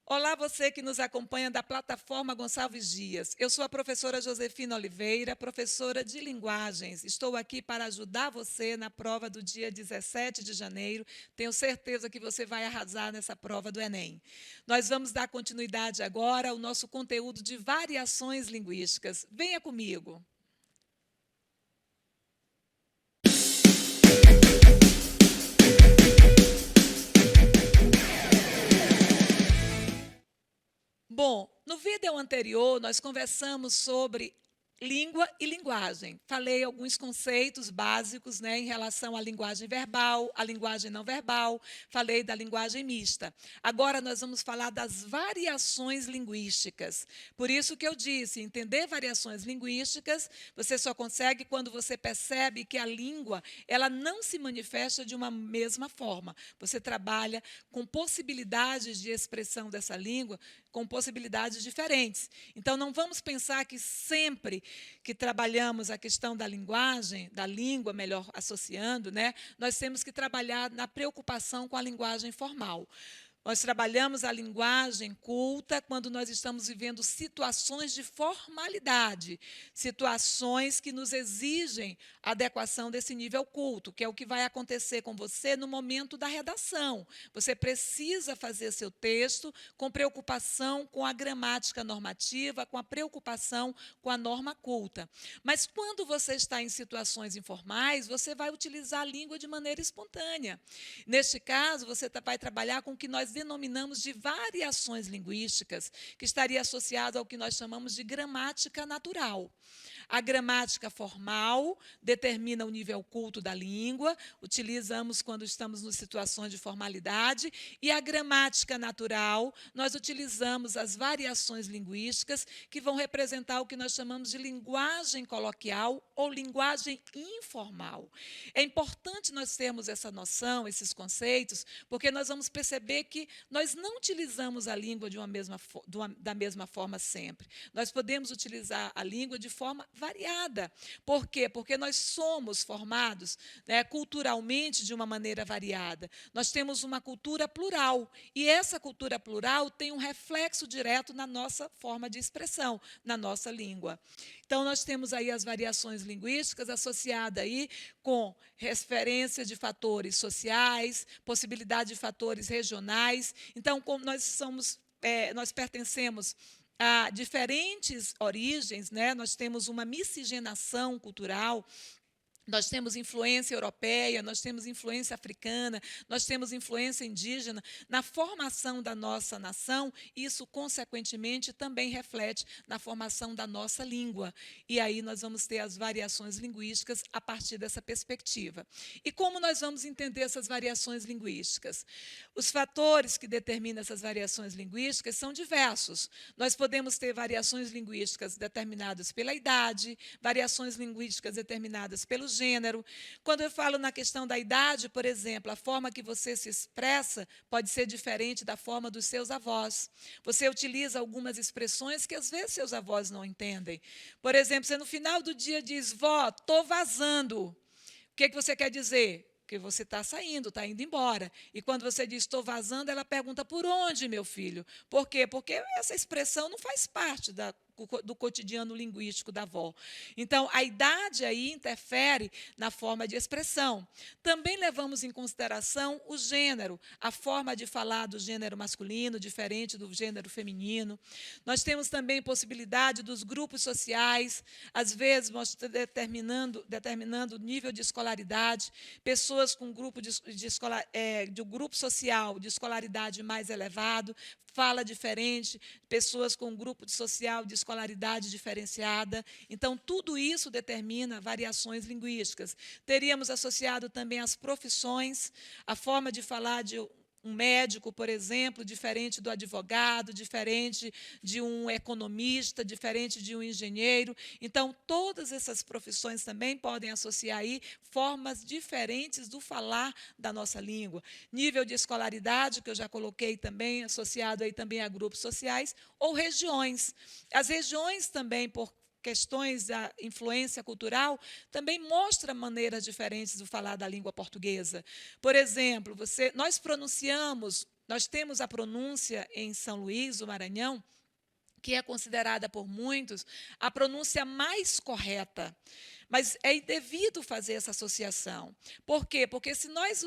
Olá, você que nos acompanha da plataforma Gonçalves Dias. Eu sou a professora Josefina Oliveira, professora de linguagens. Estou aqui para ajudar você na prova do dia 17 de janeiro. Tenho certeza que você vai arrasar nessa prova do Enem. Nós vamos dar continuidade agora ao nosso conteúdo de variações linguísticas. Venha comigo. Bom, no vídeo anterior, nós conversamos sobre língua e linguagem. Falei alguns conceitos básicos, em relação à linguagem verbal, à linguagem não verbal, falei da linguagem mista. Agora nós vamos falar das variações linguísticas. Por isso que eu disse, entender variações linguísticas, você só consegue quando você percebe que a língua, ela não se manifesta de uma mesma forma. Você trabalha com possibilidades de expressão dessa língua, com possibilidades diferentes. Então, não vamos pensar que sempre que trabalhamos a questão da linguagem, da língua, melhor associando, nós temos que trabalhar na preocupação com a linguagem formal. Nós trabalhamos a linguagem culta quando nós estamos vivendo situações de formalidade, situações que nos exigem a adequação desse nível culto, que é o que vai acontecer com você no momento da redação. Você precisa fazer seu texto com preocupação com a gramática normativa, com a preocupação com a norma culta. Mas quando você está em situações informais, você vai utilizar a língua de maneira espontânea. Neste caso, você vai trabalhar com o que nós denominamos de variações linguísticas, que estaria associado ao que nós chamamos de gramática natural. A gramática formal determina o nível culto da língua, utilizamos quando estamos em situações de formalidade, e a gramática natural, nós utilizamos as variações linguísticas que vão representar o que nós chamamos de linguagem coloquial ou linguagem informal. É importante nós termos essa noção, esses conceitos, porque nós vamos perceber que nós não utilizamos a língua da mesma forma sempre. Nós podemos utilizar a língua de forma variada. Por quê? Porque nós somos formados, culturalmente de uma maneira variada. Nós temos uma cultura plural, e essa cultura plural tem um reflexo direto na nossa forma de expressão, na nossa língua. Então, nós temos aí as variações linguísticas associadas aí com referência de fatores sociais, possibilidade de fatores regionais. Então, como nós pertencemos a diferentes origens, nós temos uma miscigenação cultural. Nós temos influência europeia, nós temos influência africana, nós temos influência indígena. Na formação da nossa nação, isso, consequentemente, também reflete na formação da nossa língua. E aí nós vamos ter as variações linguísticas a partir dessa perspectiva. E como nós vamos entender essas variações linguísticas? Os fatores que determinam essas variações linguísticas são diversos. Nós podemos ter variações linguísticas determinadas pela idade, variações linguísticas determinadas pelo gênero. Quando eu falo na questão da idade, por exemplo, a forma que você se expressa pode ser diferente da forma dos seus avós. Você utiliza algumas expressões que, às vezes, seus avós não entendem. Por exemplo, você no final do dia diz, vó, estou vazando. O que você quer dizer? Que você está saindo, está indo embora. E quando você diz estou vazando, ela pergunta por onde, meu filho? Por quê? Porque essa expressão não faz parte do cotidiano linguístico da avó. Então, a idade aí interfere na forma de expressão. Também levamos em consideração o gênero, a forma de falar do gênero masculino, diferente do gênero feminino. Nós temos também possibilidade dos grupos sociais, às vezes determinando o nível de escolaridade, pessoas com grupo de grupo social de escolaridade mais elevado, fala diferente, pessoas com grupo social de escolaridade diferenciada. Então, tudo isso determina variações linguísticas. Teríamos associado também as profissões, a forma de falar de um médico, por exemplo, diferente do advogado, diferente de um economista, diferente de um engenheiro. Então, todas essas profissões também podem associar aí formas diferentes do falar da nossa língua. Nível de escolaridade, que eu já coloquei também, associado aí também a grupos sociais, ou regiões. As regiões também, por questões da influência cultural, também mostra maneiras diferentes de falar da língua portuguesa. Por exemplo, nós pronunciamos nós temos a pronúncia em São Luís, do Maranhão, que é considerada por muitos a pronúncia mais correta. Mas é indevido fazer essa associação. Por quê? Porque se nós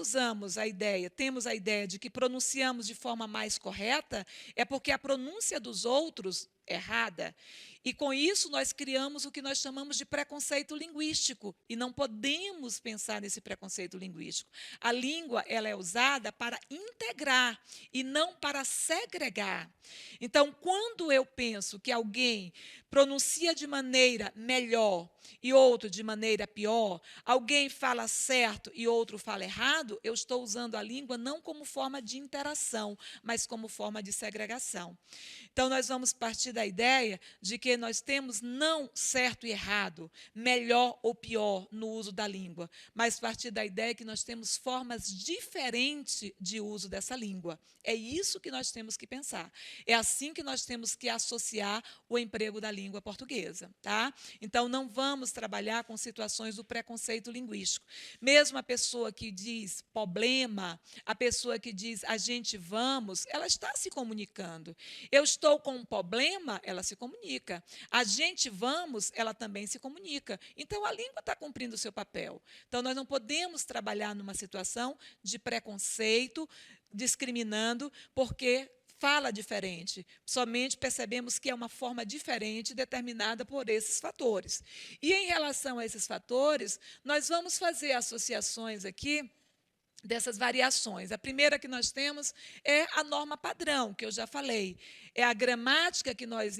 temos a ideia de que pronunciamos de forma mais correta, é porque a pronúncia dos outros é errada. E com isso nós criamos o que nós chamamos de preconceito linguístico, e não podemos pensar nesse preconceito linguístico. A língua, ela é usada para integrar e não para segregar. Então, quando eu penso que alguém pronuncia de maneira melhor e outro de maneira pior, alguém fala certo e outro fala errado, eu estou usando a língua não como forma de interação, mas como forma de segregação. Então, nós vamos partir da ideia de que nós temos não certo e errado, melhor ou pior no uso da língua, mas partir da ideia que nós temos formas diferentes de uso dessa língua. É isso que nós temos que pensar. É assim que nós temos que associar o emprego da língua portuguesa, tá? Então, não vamos trabalhar com situações do preconceito linguístico. Mesmo a pessoa que diz problema, a pessoa que diz a gente vamos, ela está se comunicando. Eu estou com um problema, ela se comunica. A gente vamos, ela também se comunica. Então, a língua está cumprindo o seu papel. Então, nós não podemos trabalhar numa situação de preconceito, discriminando, porque fala diferente. Somente percebemos que é uma forma diferente determinada por esses fatores. E, em relação a esses fatores, nós vamos fazer associações aqui dessas variações. A primeira que nós temos é a norma padrão, que eu já falei. É a gramática que nós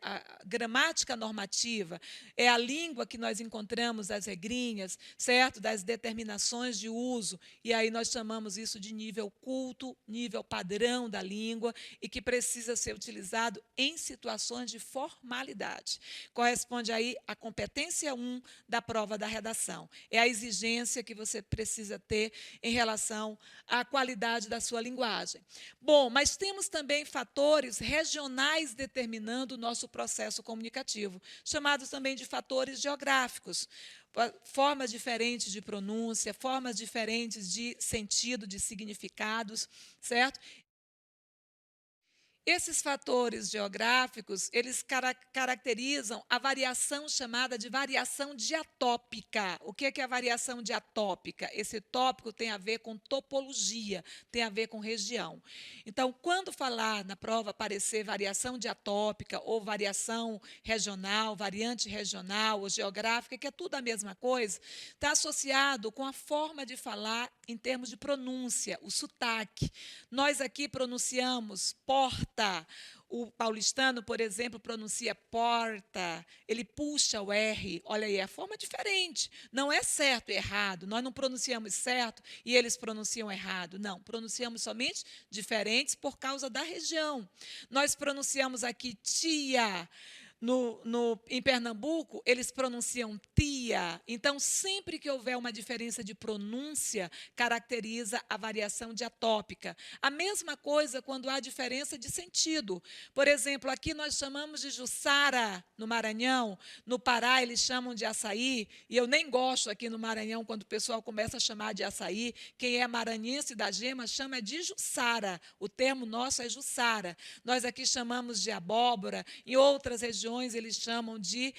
a gramática normativa, é a língua que nós encontramos as regrinhas, certo? Das determinações de uso, e aí nós chamamos isso de nível culto, nível padrão da língua, e que precisa ser utilizado em situações de formalidade. Corresponde aí à competência 1 da prova da redação. É a exigência que você precisa ter em relação à qualidade da sua linguagem. Bom, mas temos também fatores regionais determinando o nosso processo comunicativo, chamados também de fatores geográficos. Formas diferentes de pronúncia, formas diferentes de sentido, de significados, certo? Esses fatores geográficos, eles caracterizam a variação chamada de variação diatópica. O que é a variação diatópica? Esse tópico tem a ver com topologia, tem a ver com região. Então, quando falar na prova aparecer variação diatópica ou variação regional, variante regional ou geográfica, que é tudo a mesma coisa, está associado com a forma de falar em termos de pronúncia, o sotaque. Nós aqui pronunciamos porta. O paulistano, por exemplo, pronuncia porta, ele puxa o R. Olha aí, é a forma diferente. Não é certo e errado. Nós não pronunciamos certo e eles pronunciam errado. Não, pronunciamos somente diferentes por causa da região. Nós pronunciamos aqui tia. Em Pernambuco, eles pronunciam tia. Então, sempre que houver uma diferença de pronúncia, caracteriza a variação diatópica. A mesma coisa quando há diferença de sentido. Por exemplo, aqui nós chamamos de Jussara, no Maranhão. No Pará, eles chamam de açaí. E eu nem gosto aqui no Maranhão, quando o pessoal começa a chamar de açaí. Quem é maranhense da gema chama de Jussara. O termo nosso é Jussara. Nós aqui chamamos de abóbora. Em outras regiões, eles chamam de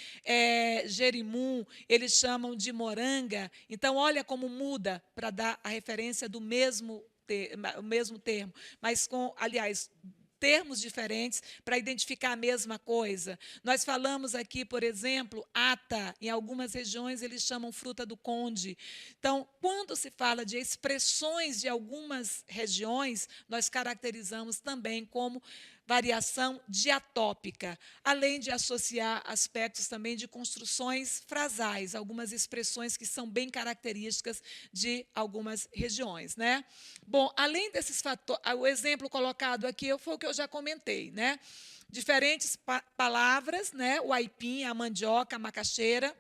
jerimum, eles chamam de moranga. Então, olha como muda para dar a referência do mesmo termo, mas com, aliás, termos diferentes para identificar a mesma coisa. Nós falamos aqui, por exemplo, ata, em algumas regiões eles chamam fruta do conde. Então, quando se fala de expressões de algumas regiões, nós caracterizamos também como variação diatópica, além de associar aspectos também de construções frasais, algumas expressões que são bem características de algumas regiões, né? Bom, além desses fatores, o exemplo colocado aqui foi o que eu já comentei, né? Diferentes palavras, né? O aipim, a mandioca, a macaxeira,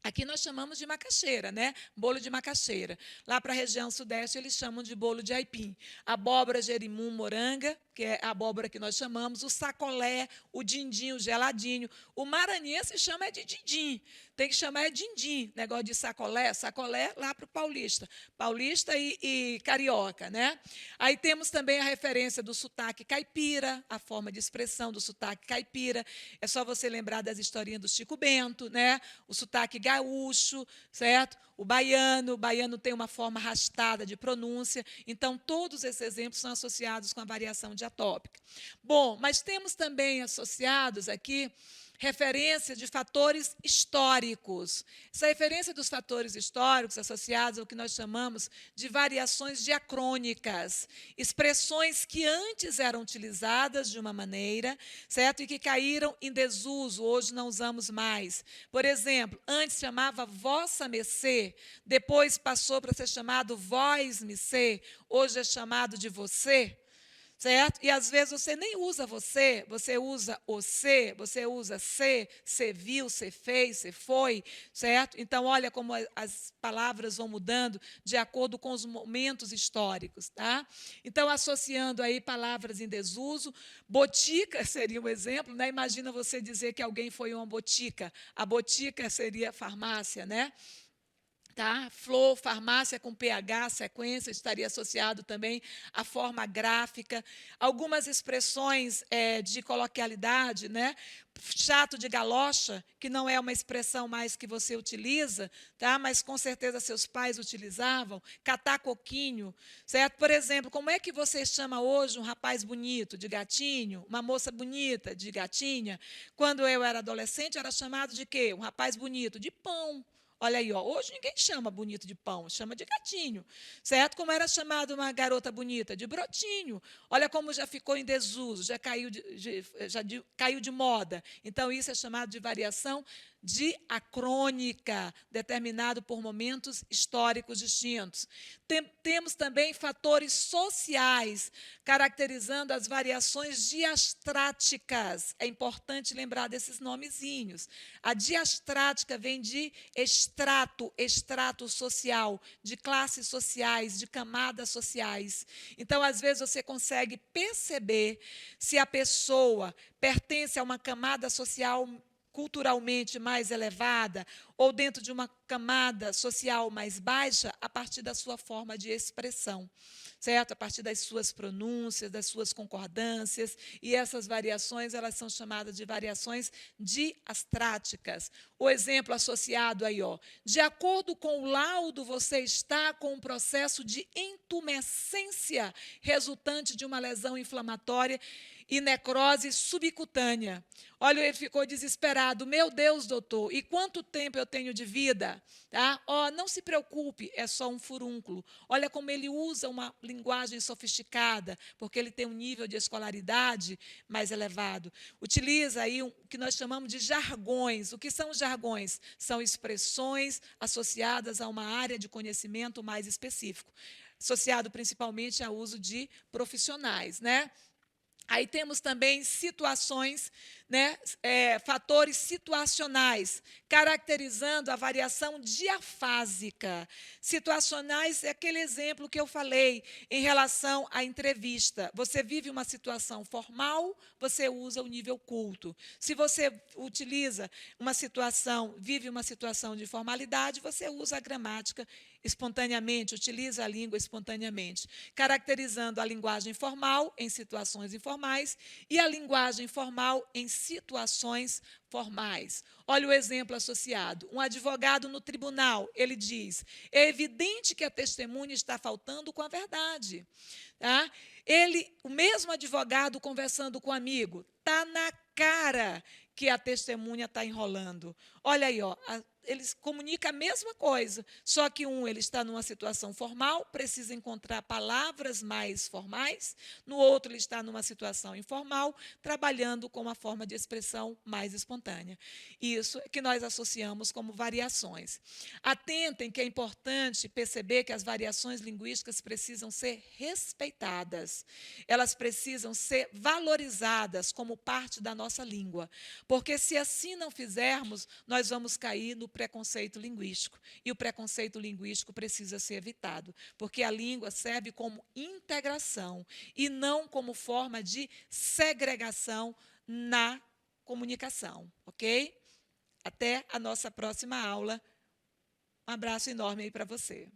Aqui nós chamamos de macaxeira, né? Bolo de macaxeira. Lá para a região sudeste, eles chamam de bolo de aipim. Abóbora, jerimum, moranga, que é a abóbora que nós chamamos, o sacolé, o dindim, o geladinho. O maranhense chama de dindim. Tem que chamar é dindim. Negócio de sacolé, sacolé lá para o paulista. Paulista e carioca, né? Aí temos também a referência do sotaque caipira, a forma de expressão do sotaque caipira. É só você lembrar das historinhas do Chico Bento, né? O sotaque gaúcho, certo? O baiano tem uma forma arrastada de pronúncia. Então, todos esses exemplos são associados com a variação diatópica. Bom, mas temos também associados aqui referência de fatores históricos. Essa referência dos fatores históricos associados ao que nós chamamos de variações diacrônicas, expressões que antes eram utilizadas de uma maneira, certo? E que caíram em desuso, hoje não usamos mais. Por exemplo, antes chamava vossa mercê, depois passou para ser chamado vós mercê, hoje é chamado de você. Certo? E às vezes você nem usa você usa o se, você usa se, você viu, você fez, você foi, certo? Então, olha como as palavras vão mudando de acordo com os momentos históricos, tá? Então, associando aí palavras em desuso, botica seria um exemplo, né? Imagina você dizer que alguém foi uma botica. A botica seria farmácia, né? Tá? Flor, farmácia com PH, sequência, estaria associado também à forma gráfica. Algumas expressões de coloquialidade, né? Chato de galocha, que não é uma expressão mais que você utiliza, tá? Mas com certeza seus pais utilizavam. Catar coquinho, certo? Por exemplo, como é que você chama hoje um rapaz bonito? De gatinho? Uma moça bonita? De gatinha? Quando eu era adolescente, era chamado de quê? Um rapaz bonito? De pão. Olha aí, ó, hoje ninguém chama bonito de pão, chama de gatinho, certo? Como era chamado uma garota bonita? De brotinho. Olha como já ficou em desuso, já caiu de moda. Então, isso é chamado de variação diacrônica, determinado por momentos históricos distintos. Temos também fatores sociais, caracterizando as variações diastráticas. É importante lembrar desses nomezinhos. A diastrática vem de extrato social, de classes sociais, de camadas sociais. Então, às vezes, você consegue perceber se a pessoa pertence a uma camada social culturalmente mais elevada ou dentro de uma camada social mais baixa a partir da sua forma de expressão, certo? A partir das suas pronúncias, das suas concordâncias, e essas variações, elas são chamadas de variações diastráticas. O exemplo associado aí, ó, de acordo com o laudo, você está com um processo de intumescência resultante de uma lesão inflamatória e necrose subcutânea. Olha, ele ficou desesperado. Meu Deus, doutor, e quanto tempo eu tenho de vida? Tá? Oh, não se preocupe, é só um furúnculo. Olha como ele usa uma linguagem sofisticada, porque ele tem um nível de escolaridade mais elevado. Utiliza aí o que nós chamamos de jargões. O que são jargões? São expressões associadas a uma área de conhecimento mais específico, associado principalmente ao uso de profissionais, né? Aí temos também situações, né, fatores situacionais, caracterizando a variação diafásica. Situacionais é aquele exemplo que eu falei em relação à entrevista. Você vive uma situação formal, você usa o nível culto. Se você utiliza uma situação, vive uma situação de formalidade, você usa a gramática espontaneamente, utiliza a língua espontaneamente, caracterizando a linguagem formal em situações informais e a linguagem formal em situações formais. Olha o exemplo associado. Um advogado no tribunal, ele diz: é evidente que a testemunha está faltando com a verdade. Tá? O mesmo advogado conversando com o amigo, está na cara que a testemunha está enrolando. Olha aí, ó, eles comunicam a mesma coisa, só que ele está numa situação formal, precisa encontrar palavras mais formais, no outro ele está numa situação informal, trabalhando com uma forma de expressão mais espontânea. Isso é que nós associamos como variações. Atentem que é importante perceber que as variações linguísticas precisam ser respeitadas, elas precisam ser valorizadas como parte da nossa língua, porque se assim não fizermos, nós vamos cair no preconceito linguístico. E o preconceito linguístico precisa ser evitado, porque a língua serve como integração e não como forma de segregação na comunicação, ok? Até a nossa próxima aula. Um abraço enorme aí para você.